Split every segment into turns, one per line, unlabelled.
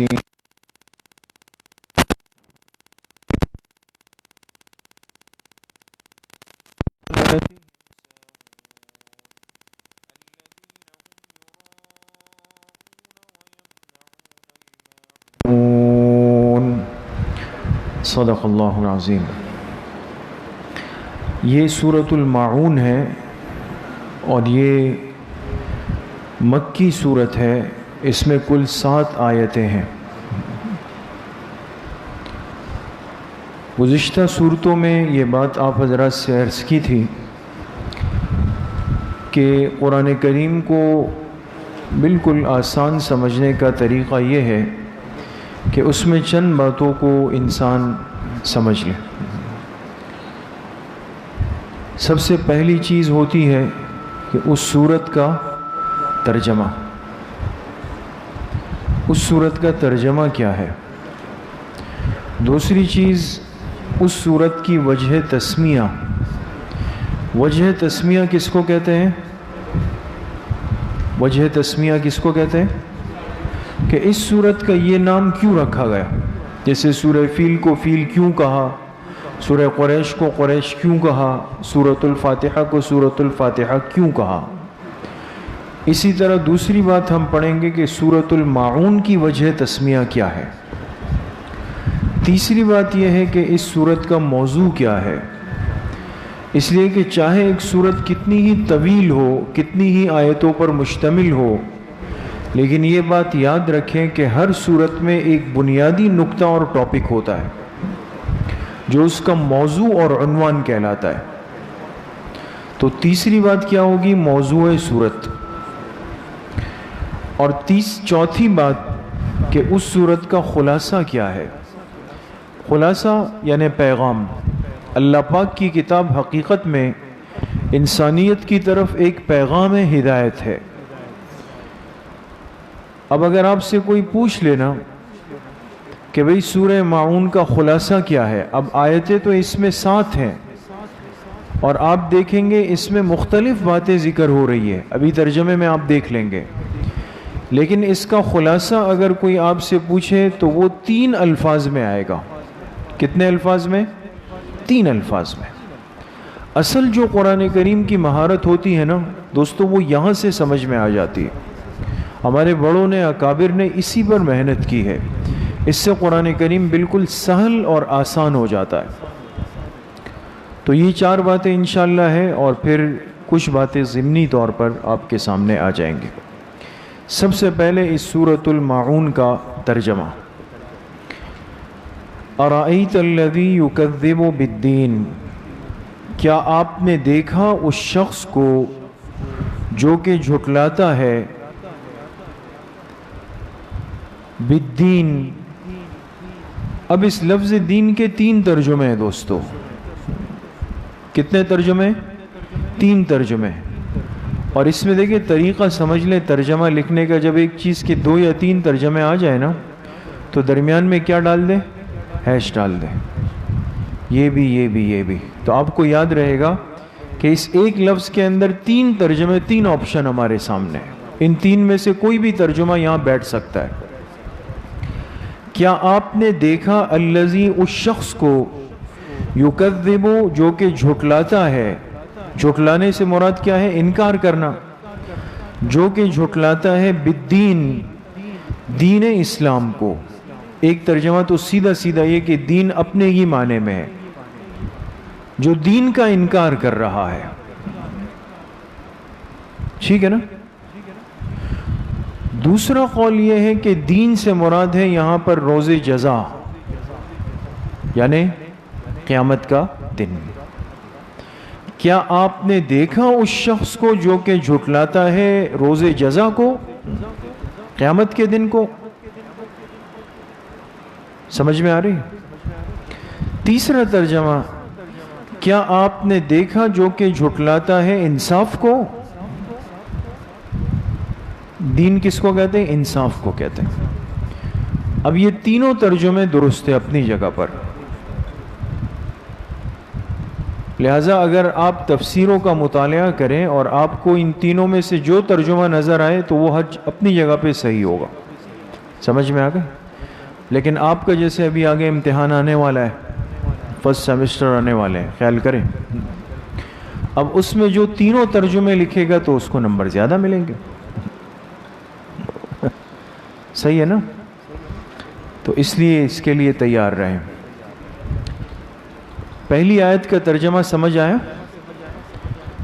الرجيم صدق اللہ العظیم۔ یہ سورۃ الماعون ہے اور یہ مکی سورت ہے، اس میں کل 7 آیتیں ہیں۔ گزشتہ صورتوں میں یہ بات آپ حضرات سے عرض کی تھی کہ قرآن کریم کو بالکل آسان سمجھنے کا طریقہ یہ ہے کہ اس میں چند باتوں کو انسان سمجھ لے۔ سب سے پہلی چیز ہوتی ہے کہ اس سورت کا ترجمہ۔ اس سورت کا ترجمہ کیا ہے؟ دوسری چیز اس سورت کی وجہ تسمیہ۔ وجہ تسمیہ کس کو کہتے ہیں؟ وجہ تسمیہ کس کو کہتے ہیں؟ کہ اس سورت کا یہ نام کیوں رکھا گیا؟ جیسے سورہ فیل کو فیل کیوں کہا، سورہ قریش کو قریش کیوں کہا، سورۃ الفاتحہ کو سورۃ الفاتحہ کیوں کہا۔ اسی طرح دوسری بات ہم پڑھیں گے کہ سورۃ الماعون کی وجہ تسمیہ کیا ہے۔ تیسری بات یہ ہے کہ اس سورت کا موضوع کیا ہے، اس لیے کہ چاہے ایک سورت کتنی ہی طویل ہو، کتنی ہی آیتوں پر مشتمل ہو، لیکن یہ بات یاد رکھیں کہ ہر سورت میں ایک بنیادی نقطہ اور ٹاپک ہوتا ہے جو اس کا موضوع اور عنوان کہلاتا ہے۔ تو تیسری بات کیا ہوگی؟ موضوع سورت۔ اور چوتھی بات کہ اس سورت کا خلاصہ کیا ہے۔ خلاصہ یعنی پیغام۔ اللہ پاک کی کتاب حقیقت میں انسانیت کی طرف ایک پیغام ہدایت ہے۔ اب اگر آپ سے کوئی پوچھ لینا کہ بھئی سورہ ماعون کا خلاصہ کیا ہے، اب آیتیں تو اس میں 7 ہیں اور آپ دیکھیں گے اس میں مختلف باتیں ذکر ہو رہی ہے، ابھی ترجمے میں آپ دیکھ لیں گے، لیکن اس کا خلاصہ اگر کوئی آپ سے پوچھے تو وہ 3 الفاظ میں آئے گا۔ کتنے الفاظ میں؟ 3 الفاظ میں۔ اصل جو قرآن کریم کی مہارت ہوتی ہے نا دوستو، وہ یہاں سے سمجھ میں آ جاتی ہے۔ ہمارے بڑوں نے، اکابر نے اسی پر محنت کی ہے، اس سے قرآن کریم بالکل سہل اور آسان ہو جاتا ہے۔ تو یہ 4 باتیں انشاءاللہ ہے اور پھر کچھ باتیں ضمنی طور پر آپ کے سامنے آ جائیں گے۔ سب سے پہلے اس سورۃ الماعون کا ترجمہ۔ ارأیت الذی یکذب بالدین، کیا آپ نے دیکھا اس شخص کو جو کہ جھٹلاتا ہے بالدین۔ اب اس لفظ دین کے 3 ترجمے ہیں دوستو۔ کتنے ترجمے؟ 3 ترجمے۔ اور اس میں دیکھیں طریقہ سمجھ لیں ترجمہ لکھنے کا، جب ایک چیز کے 2 یا 3 ترجمے آ جائیں نا تو درمیان میں کیا ڈال دیں؟ ہیش ڈال دیں، یہ بھی یہ بھی یہ بھی، تو آپ کو یاد رہے گا کہ اس ایک لفظ کے اندر 3 ترجمے، 3 آپشن ہمارے سامنے ہیں۔ ان 3 میں سے کوئی بھی ترجمہ یہاں بیٹھ سکتا ہے۔ کیا آپ نے دیکھا الذی، اس شخص کو، یکذب جو کہ جھٹلاتا ہے۔ جھٹلانے سے مراد کیا ہے؟ انکار کرنا۔ جو کہ جھٹلاتا ہے بالدین، دین اسلام کو۔ ایک ترجمہ تو سیدھا سیدھا یہ کہ دین اپنے ہی معنی میں ہے، جو دین کا انکار کر رہا ہے۔ ٹھیک ہے نا؟ دوسرا قول یہ ہے کہ دین سے مراد ہے یہاں پر روز جزا، یعنی قیامت کا دن۔ کیا آپ نے دیکھا اس شخص کو جو کہ جھٹلاتا ہے روز جزا کو، قیامت کے دن کو؟ سمجھ میں آ رہی؟ تیسرا ترجمہ، کیا آپ نے دیکھا جو کہ جھٹلاتا ہے انصاف کو؟ دین کس کو کہتے ہیں؟ انصاف کو کہتے ہیں۔ اب یہ تینوں ترجمے درست ہیں اپنی جگہ پر، لہٰذا اگر آپ تفسیروں کا مطالعہ کریں اور آپ کو ان تینوں میں سے جو ترجمہ نظر آئے تو وہ حج اپنی جگہ پہ صحیح ہوگا۔ سمجھ میں آ گئے؟ لیکن آپ کا جیسے ابھی آگے امتحان آنے والا ہے، فرسٹ سیمسٹر آنے والے ہیں، خیال کریں، اب اس میں جو تینوں ترجمے لکھے گا تو اس کو نمبر زیادہ ملیں گے، صحیح ہے نا؟ تو اس لیے اس کے لیے تیار رہیں۔ پہلی آیت کا ترجمہ سمجھ آیا؟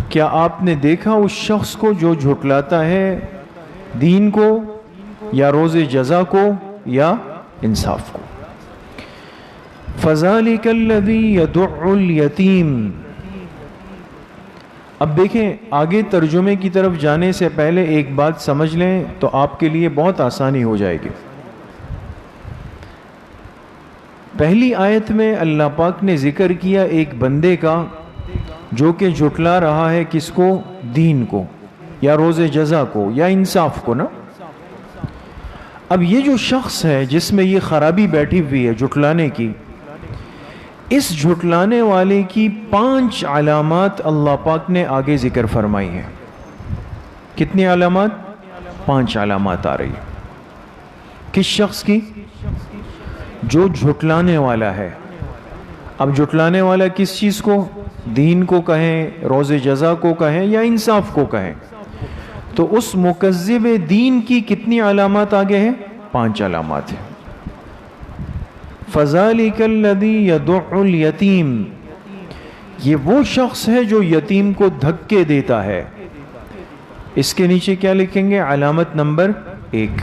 کیا آپ نے دیکھا اس شخص کو جو جھٹلاتا ہے دین کو یا روز جزا کو یا انصاف کو؟ فَذَلِكَ الَّذِي يَدُعُّ الْيَتِيمَ۔ اب دیکھیں آگے ترجمے کی طرف جانے سے پہلے ایک بات سمجھ لیں تو آپ کے لیے بہت آسانی ہو جائے گی۔ پہلی آیت میں اللہ پاک نے ذکر کیا ایک بندے کا جو کہ جھٹلا رہا ہے کس کو؟ دین کو یا روز جزا کو یا انصاف کو نا۔ اب یہ جو شخص ہے جس میں یہ خرابی بیٹھی ہوئی ہے جھٹلانے کی، اس جھٹلانے والے کی 5 علامات اللہ پاک نے آگے ذکر فرمائی ہیں۔ کتنی علامات؟ 5 علامات آ رہی ہیں۔ کس شخص کی؟ جو جھٹلانے والا ہے۔ اب جھٹلانے والا کس چیز کو؟ دین کو کہیں، روز جزا کو کہیں یا انصاف کو کہیں، تو اس مکذب دین کی کتنی علامات آگے ہیں؟ 5 علامات ہیں۔ فَذَلِكَ الَّذِي يَدُعُّ الْيَتِيمَ، یہ وہ شخص ہے جو یتیم کو دھکے دیتا ہے۔ اس کے نیچے کیا لکھیں گے؟ علامت نمبر 1۔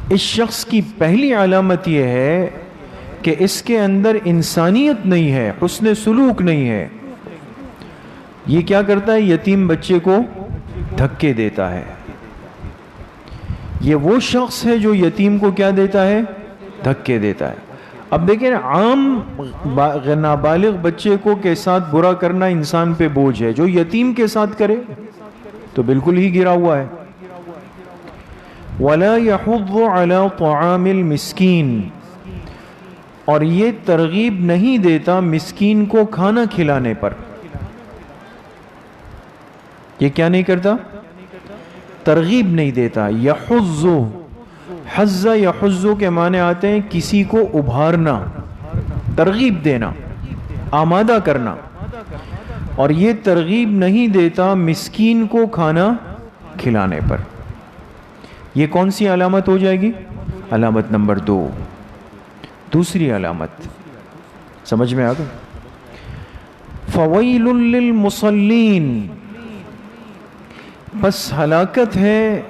اس شخص کی پہلی علامت یہ ہے کہ اس کے اندر انسانیت نہیں ہے، حسن سلوک نہیں ہے۔ یہ کیا کرتا ہے؟ یتیم بچے کو دھکے دیتا ہے۔ یہ وہ شخص ہے جو یتیم کو کیا دیتا ہے؟ دھکے دیتا ہے۔ اب دیکھیں عام نابالغ بچے کو کے ساتھ برا کرنا انسان پہ بوجھ ہے، جو یتیم کے ساتھ کرے تو بالکل ہی گرا ہوا ہے۔ وَلَا يَحُضُّ عَلَى طَعَامِ الْمِسْكِينِ، اور یہ ترغیب نہیں دیتا مسکین کو کھانا کھلانے پر۔ یہ کیا نہیں کرتا؟ ترغیب نہیں دیتا۔ یحض، حض یحض کے معنی آتے ہیں کسی کو ابھارنا، ترغیب دینا، آمادہ کرنا، اور یہ ترغیب نہیں دیتا مسکین کو کھانا کھلانے پر۔ یہ کون سی علامت ہو جائے گی؟ علامت نمبر 2۔ دوسری علامت سمجھ میں آ گئی؟ فَوَيْلٌ لِّلْمُصَلِّينَ، بس ہلاکت ہے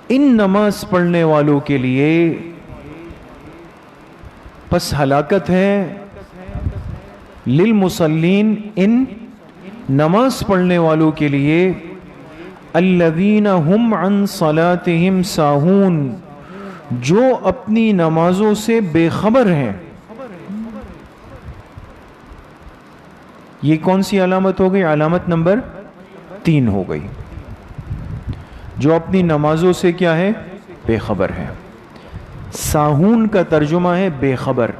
ان نماز پڑھنے والوں کے لیے، بس ہلاکت ہے للمصلین، ان نماز پڑھنے والوں کے لیے، الذین ہم عن صلاتہم ساہون، جو اپنی نمازوں سے بے خبر ہیں۔ یہ کون سی علامت ہو گئی؟ علامت نمبر 3 ہو گئی۔ جو اپنی نمازوں سے کیا ہے؟ بے خبر ہے۔ ساہون کا ترجمہ ہے بے خبر۔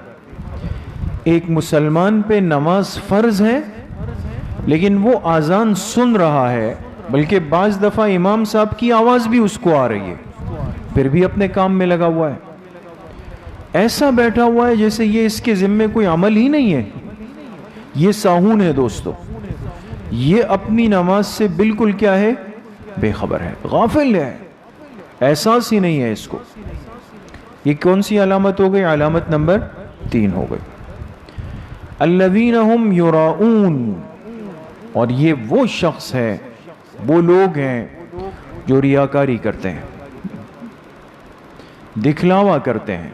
ایک مسلمان پہ نماز فرض ہے لیکن وہ اذان سن رہا ہے، بلکہ بعض دفعہ امام صاحب کی آواز بھی اس کو آ رہی ہے، پھر بھی اپنے کام میں لگا ہوا ہے۔ ایسا بیٹھا ہوا ہے جیسے یہ اس کے ذمے کوئی عمل ہی نہیں ہے۔ یہ ساہون ہے دوستو، یہ اپنی نماز سے بالکل کیا ہے؟ بے خبر ہے، غافل ہے، احساس ہی نہیں ہے اس کو۔ یہ کون سی علامت ہو گئی؟ علامت نمبر 3 ہو گئی۔ الذین ہم یراؤون، اور یہ وہ شخص ہے، وہ لوگ ہیں جو ریاکاری کرتے ہیں، دکھلاوا کرتے ہیں۔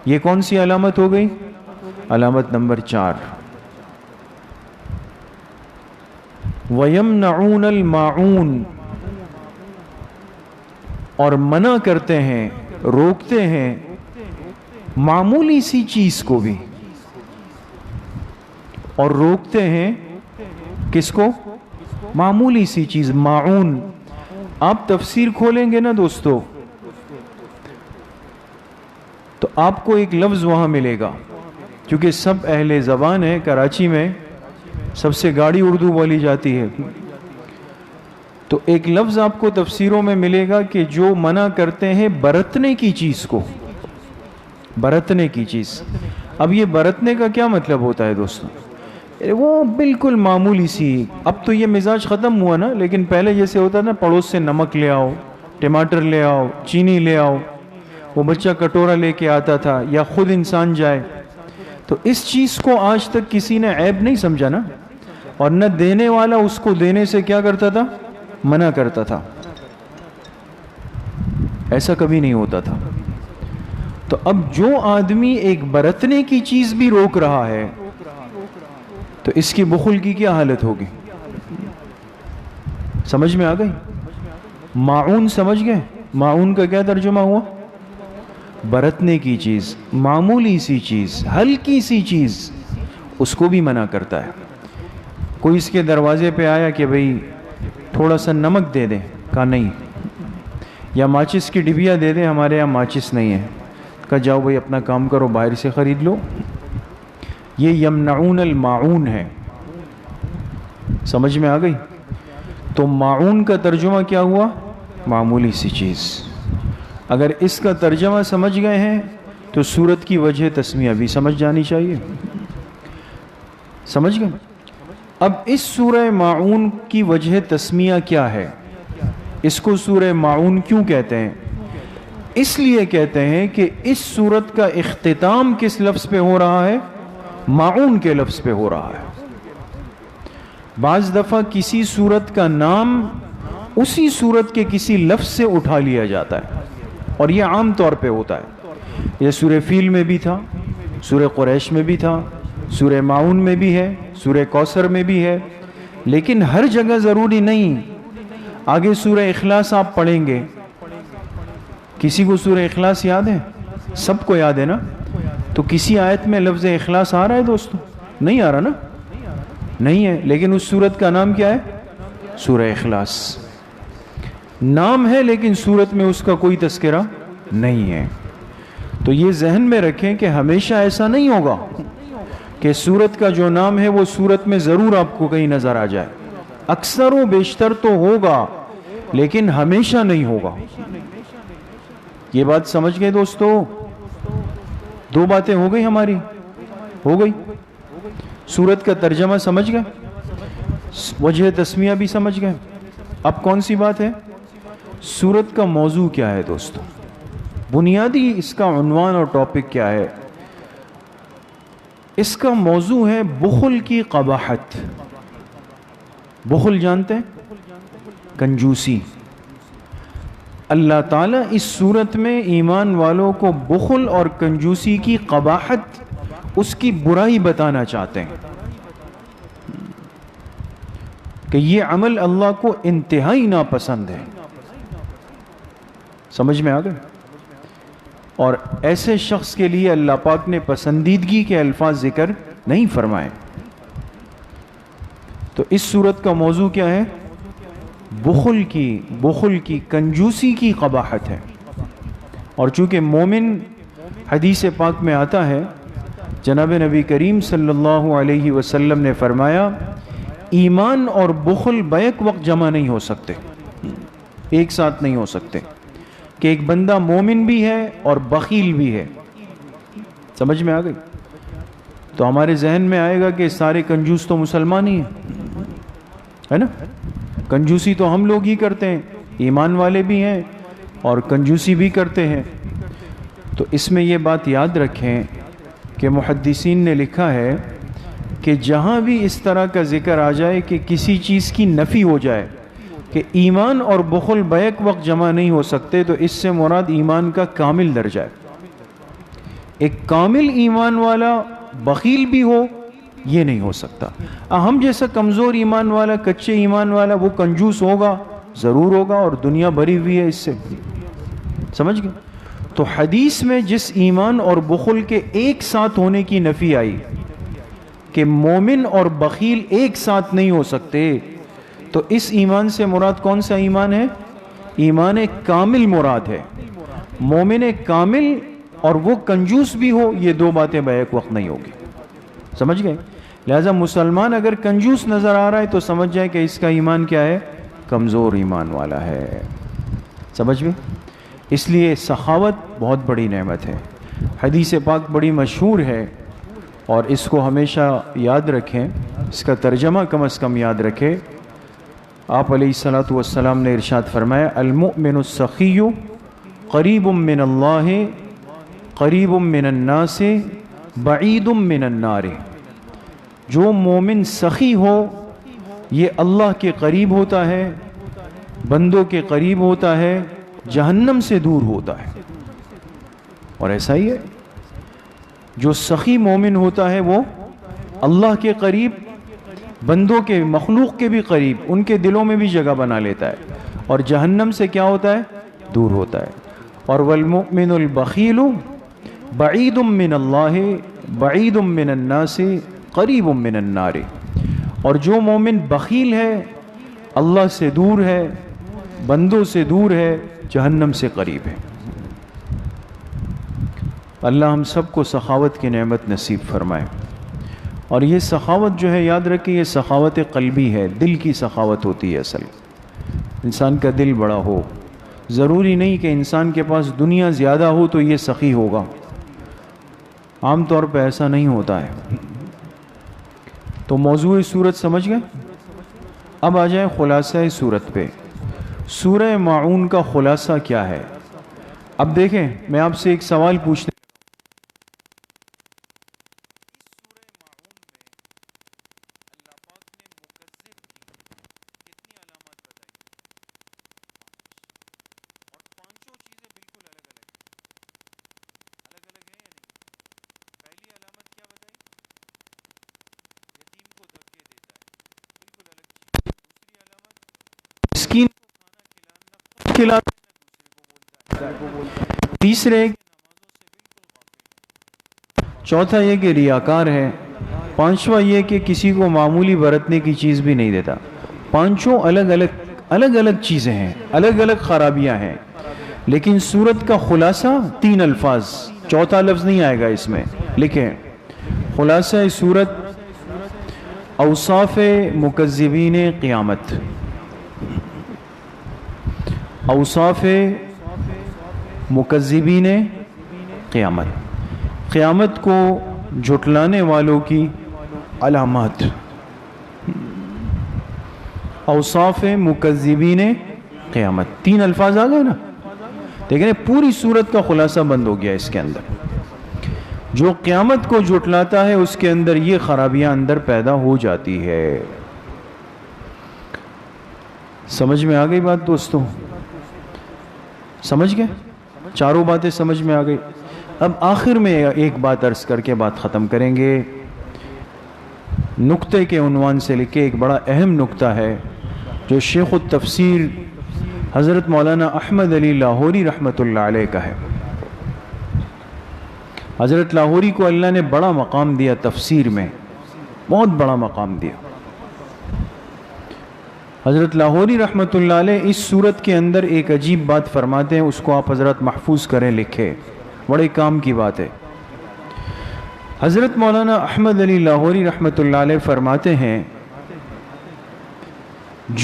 یہ کون سی علامت ہو گئی؟ علامت نمبر 4۔ وَيَمْنَعُونَ الْمَاعُونَ، اور منع کرتے ہیں، روکتے ہیں معمولی سی چیز کو بھی، اور روکتے ہیں کس کو؟ معمولی سی چیز، معون۔ آپ تفسیر کھولیں گے نا دوستو تو آپ کو ایک لفظ وہاں ملے گا، کیونکہ سب اہل زبان ہے، کراچی میں سب سے گاڑی اردو بولی جاتی ہے، تو ایک لفظ آپ کو تفسیروں میں ملے گا کہ جو منع کرتے ہیں برتنے کی چیز کو، برتنے کی چیز. اب یہ برتنے کا کیا مطلب ہوتا ہے دوستوں؟ وہ بالکل معمولی سی، اب تو یہ مزاج ختم ہوا نا، لیکن پہلے جیسے ہوتا نا، پڑوس سے نمک لے آؤ، ٹماٹر لے آؤ، چینی لے آؤ، وہ بچہ کٹورا لے کے آتا تھا، یا خود انسان جائے. تو اس چیز کو آج تک کسی نے عیب نہیں سمجھا نا، اور نہ دینے والا اس کو دینے سے کیا کرتا تھا؟ منع کرتا تھا. ایسا کبھی نہیں ہوتا تھا. تو اب جو آدمی ایک برتنے کی چیز بھی روک رہا ہے تو اس کی بخل کی کیا حالت ہوگی؟ سمجھ میں آ گئی؟ معون سمجھ گئے؟ معون کا کیا ترجمہ ہوا؟ برتنے کی چیز، معمولی سی چیز، ہلکی سی چیز، اس کو بھی منع کرتا ہے. کوئی اس کے دروازے پہ آیا کہ بھئی تھوڑا سا نمک دے دیں، کہا نہیں. یا ماچس کی ڈبیا دے دیں، ہمارے یہاں ماچس نہیں ہے، کہا جاؤ بھئی اپنا کام کرو، باہر سے خرید لو. یہ یمنعون الماعون ہے. سمجھ میں آ گئی؟ تو معون کا ترجمہ کیا ہوا؟ معمولی سی چیز. اگر اس کا ترجمہ سمجھ گئے ہیں تو سورت کی وجہ تسمیہ بھی سمجھ جانی چاہیے. سمجھ گئے؟ اب اس سورہ معون کی وجہ تسمیہ کیا ہے؟ اس کو سورہ معون کیوں کہتے ہیں؟ اس لیے کہتے ہیں کہ اس سورت کا اختتام کس لفظ پہ ہو رہا ہے؟ معون کے لفظ پہ ہو رہا ہے. بعض دفعہ کسی سورت کا نام اسی سورت کے کسی لفظ سے اٹھا لیا جاتا ہے، اور یہ عام طور پہ ہوتا ہے. یہ سورہ فیل میں بھی تھا، سورہ قریش میں بھی تھا، سورہ معون میں بھی ہے، سورہ کوثر میں بھی ہے، لیکن ہر جگہ ضروری نہیں. آگے سورہ اخلاص آپ پڑھیں گے. کسی کو سورہ اخلاص یاد ہے؟ سب کو یاد ہے نا؟ تو کسی آیت میں لفظ اخلاص آ رہا ہے دوستو؟ نہیں آ رہا نا؟ نہیں ہے. لیکن اس سورت کا نام کیا ہے؟ سورہ اخلاص. نام ہے لیکن سورت میں اس کا کوئی تذکرہ نہیں ہے. تو یہ ذہن میں رکھیں کہ ہمیشہ ایسا نہیں ہوگا کہ سورت کا جو نام ہے وہ سورت میں ضرور آپ کو کہیں نظر آ جائے. اکثر و بیشتر تو ہوگا لیکن ہمیشہ نہیں ہوگا. یہ بات سمجھ گئے دوستو؟ دو باتیں ہو گئی ہماری، ہو گئی. سورت کا ترجمہ سمجھ گئے، وجہ تسمیہ بھی سمجھ گئے. اب کون سی بات ہے؟ سورت کا موضوع کیا ہے دوستو؟ بنیادی اس کا عنوان اور ٹاپک کیا ہے؟ اس کا موضوع ہے بخل کی قباحت. بخل جانتے ہیں؟ کنجوسی. اللہ تعالیٰ اس صورت میں ایمان والوں کو بخل اور کنجوسی کی قباحت، اس کی برائی بتانا چاہتے ہیں کہ یہ عمل اللہ کو انتہائی ناپسند ہے. سمجھ میں آ گئے؟ اور ایسے شخص کے لیے اللہ پاک نے پسندیدگی کے الفاظ ذکر نہیں فرمائے. تو اس صورت کا موضوع کیا ہے؟ بخل کی کنجوسی کی قباحت ہے. اور چونکہ مومن، حدیث پاک میں آتا ہے، جناب نبی کریم صلی اللہ علیہ وسلم نے فرمایا ایمان اور بخل بیک وقت جمع نہیں ہو سکتے، ایک ساتھ نہیں ہو سکتے، کہ ایک بندہ مومن بھی ہے اور بخیل بھی ہے. سمجھ میں آ گئی؟ تو ہمارے ذہن میں آئے گا کہ سارے کنجوس تو مسلمان ہی ہیں، ہے نا؟ کنجوسی تو ہم لوگ ہی کرتے ہیں، ایمان والے بھی ہیں اور کنجوسی بھی کرتے ہیں. تو اس میں یہ بات یاد رکھیں کہ محدثین نے لکھا ہے کہ جہاں بھی اس طرح کا ذکر آ جائے کہ کسی چیز کی نفی ہو جائے کہ ایمان اور بخل بیک وقت جمع نہیں ہو سکتے، تو اس سے مراد ایمان کا کامل درجہ ہے. ایک کامل ایمان والا بخیل بھی ہو، یہ نہیں ہو سکتا. ہم جیسا کمزور ایمان والا، کچے ایمان والا، وہ کنجوس ہوگا، ضرور ہوگا، اور دنیا بھری ہوئی ہے اس سے. سمجھ گئے؟ تو حدیث میں جس ایمان اور بخل کے ایک ساتھ ہونے کی نفی آئی کہ مومن اور بخیل ایک ساتھ نہیں ہو سکتے، تو اس ایمان سے مراد کون سا ایمان ہے؟ ایمان کامل مراد ہے. مومن کامل اور وہ کنجوس بھی ہو، یہ دو باتیں بیک وقت نہیں ہوگی. سمجھ گئے؟ لہذا مسلمان اگر کنجوس نظر آ رہا ہے تو سمجھ جائے کہ اس کا ایمان کیا ہے؟ کمزور ایمان والا ہے. سمجھ میں؟ اس لیے سخاوت بہت بڑی نعمت ہے. حدیث پاک بڑی مشہور ہے اور اس کو ہمیشہ یاد رکھیں، اس کا ترجمہ کم از کم یاد رکھیں. آپ علیہ الصلاۃ والسلام نے ارشاد فرمایا المؤمن السخی قریب من اللہ قریب من الناس بعید من النار. جو مومن سخی ہو یہ اللہ کے قریب ہوتا ہے، بندوں کے قریب ہوتا ہے، جہنم سے دور ہوتا ہے. اور ایسا ہی ہے، جو سخی مومن ہوتا ہے وہ اللہ کے قریب، بندوں کے، مخلوق کے بھی قریب، ان کے دلوں میں بھی جگہ بنا لیتا ہے، اور جہنم سے کیا ہوتا ہے؟ دور ہوتا ہے. اور والمؤمن البخیل بعید من اللہ بعید من الناس قریب من النار. اور جو مومن بخیل ہے اللہ سے دور ہے، بندوں سے دور ہے، جہنم سے قریب ہے. اللہ ہم سب کو سخاوت کی نعمت نصیب فرمائے. اور یہ سخاوت جو ہے یاد رکھیں، یہ سخاوت قلبی ہے، دل کی سخاوت ہوتی ہے. اصل انسان کا دل بڑا ہو. ضروری نہیں کہ انسان کے پاس دنیا زیادہ ہو تو یہ سخی ہوگا، عام طور پہ ایسا نہیں ہوتا ہے. تو موضوع صورت سمجھ گئے؟ اب آ جائیں خلاصہ صورت پہ. سورہ ماعون کا خلاصہ کیا ہے؟ اب دیکھیں، میں آپ سے ایک سوال پوچھتا ہوں. تیسرے، چوتھا یہ کہ ریاکار ہے. پانچواں یہ کہ کسی کو معمولی برتنے کی چیز بھی نہیں دیتا. پانچوں الگ الگ چیزیں ہیں، الگ الگ خرابیاں ہیں. لیکن سورت کا خلاصہ 3 الفاظ، چوتھا لفظ نہیں آئے گا اس میں. لکھیں خلاصہ سورت اوصاف مکذبین قیامت. اوصاف مکذبین قیامت، قیامت کو جھٹلانے والوں کی علامات. اوصاف مکذبین قیامت، 3 الفاظ آ گئے نا. دیکھیں پوری سورت کا خلاصہ بند ہو گیا اس کے اندر. جو قیامت کو جھٹلاتا ہے اس کے اندر یہ خرابیاں اندر پیدا ہو جاتی ہے. سمجھ میں آ گئی بات دوستوں؟ سمجھ گئے؟ چاروں باتیں سمجھ میں آ گئی. اب آخر میں ایک بات عرض کر کے بات ختم کریں گے. نقطے کے عنوان سے لکھے ایک بڑا اہم نقطہ ہے جو شیخ التفسیر حضرت مولانا احمد علی لاہوری رحمۃ اللہ علیہ کا ہے. حضرت لاہوری کو اللہ نے بڑا مقام دیا تفسیر میں، بہت بڑا مقام دیا. حضرت لاہوری رحمۃ اللہ علیہ اس صورت کے اندر ایک عجیب بات فرماتے ہیں، اس کو آپ حضرت محفوظ کریں، لکھیں، بڑے کام کی بات ہے. حضرت مولانا احمد علی لاہوری رحمۃ اللہ علیہ فرماتے ہیں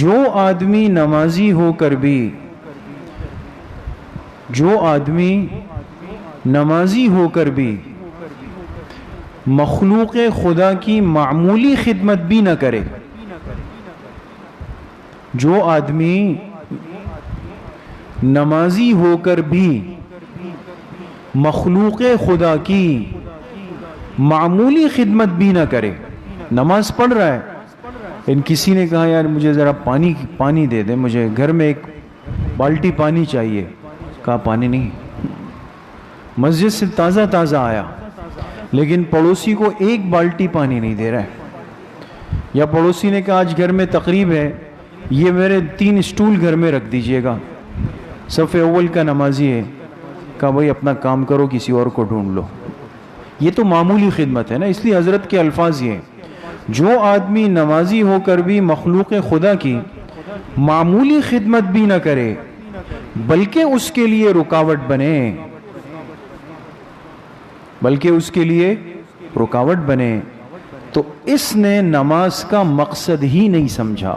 جو آدمی نمازی ہو کر بھی، جو آدمی نمازی ہو کر بھی مخلوق خدا کی معمولی خدمت بھی نہ کرے، جو آدمی نمازی ہو کر بھی مخلوق خدا کی معمولی خدمت بھی نہ کرے، نماز پڑھ رہا ہے، ان کسی نے کہا یار مجھے ذرا پانی دے دے، مجھے گھر میں ایک بالٹی پانی چاہیے، کہا پانی نہیں. مسجد سے تازہ تازہ آیا لیکن پڑوسی کو ایک بالٹی پانی نہیں دے رہا ہے. یا پڑوسی نے کہا آج گھر میں تقریب ہے، یہ میرے 3 اسٹول گھر میں رکھ دیجئے گا، صف اول کا نمازی ہے، کہا بھائی اپنا کام کرو، کسی اور کو ڈھونڈ لو. یہ تو معمولی خدمت ہے نا. اس لیے حضرت کے الفاظ یہ جو آدمی نمازی ہو کر بھی مخلوق خدا کی معمولی خدمت بھی نہ کرے بلکہ اس کے لیے رکاوٹ بنے، بلکہ اس کے لیے رکاوٹ بنے، تو اس نے نماز کا مقصد ہی نہیں سمجھا.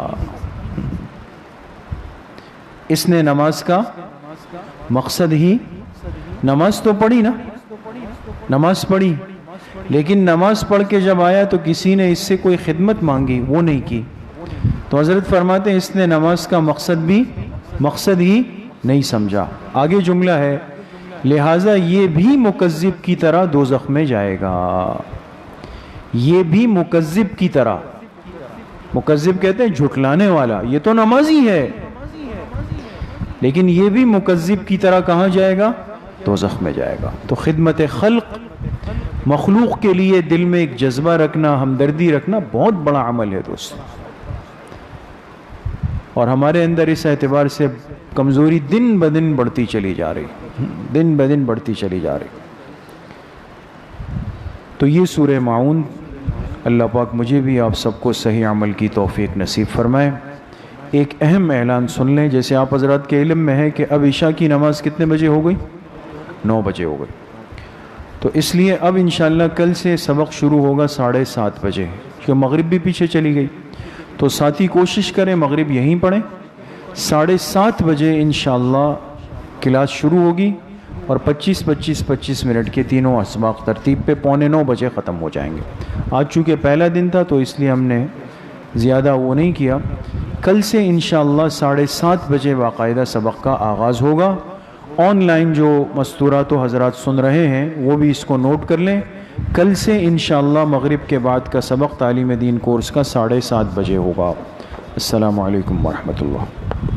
اس نے نماز کا مقصد ہی، نماز تو پڑھی نا، نماز پڑھی، لیکن نماز پڑھ کے جب آیا تو کسی نے اس سے کوئی خدمت مانگی، وہ نہیں کی، تو حضرت فرماتے ہیں اس نے نماز کا مقصد ہی نہیں سمجھا۔ آگے جملہ ہے لہٰذا یہ بھی مکذب کی طرح دوزخ میں جائے گا، یہ بھی مکذب کی طرح، مکذب کہتے ہیں جھٹلانے والا، یہ تو نمازی ہے لیکن یہ بھی مکذب کی طرح کہاں جائے گا؟ دوزخ میں جائے گا۔ تو خدمت خلق، مخلوق کے لیے دل میں ایک جذبہ رکھنا، ہمدردی رکھنا بہت بڑا عمل ہے دوست، اور ہمارے اندر اس اعتبار سے کمزوری دن بدن بڑھتی چلی جا رہی، دن بدن بڑھتی چلی جا رہی۔ تو یہ سورہ معون، اللہ پاک مجھے بھی آپ سب کو صحیح عمل کی توفیق نصیب فرمائے۔ ایک اہم اعلان سن لیں، جیسے آپ حضرات کے علم میں ہے کہ اب عشاء کی نماز کتنے بجے ہو گئی؟ 9 بجے ہو گئی، تو اس لیے اب انشاءاللہ کل سے سبق شروع ہوگا 7:30 بجے، کیونکہ مغرب بھی پیچھے چلی گئی، تو ساتھی کوشش کریں مغرب یہیں پڑھیں، 7:30 بجے انشاءاللہ کلاس شروع ہوگی، اور 25 منٹ کے تینوں اسباق ترتیب پہ 8:45 بجے ختم ہو جائیں گے۔ آج چونکہ پہلا دن تھا تو اس لیے ہم نے زیادہ وہ نہیں کیا، کل سے انشاءاللہ 7:30 بجے باقاعدہ سبق کا آغاز ہوگا۔ آن لائن جو مستورات و حضرات سن رہے ہیں وہ بھی اس کو نوٹ کر لیں، کل سے انشاءاللہ مغرب کے بعد کا سبق تعلیم دین کورس کا 7:30 بجے ہوگا۔ السلام علیکم ورحمۃ اللہ۔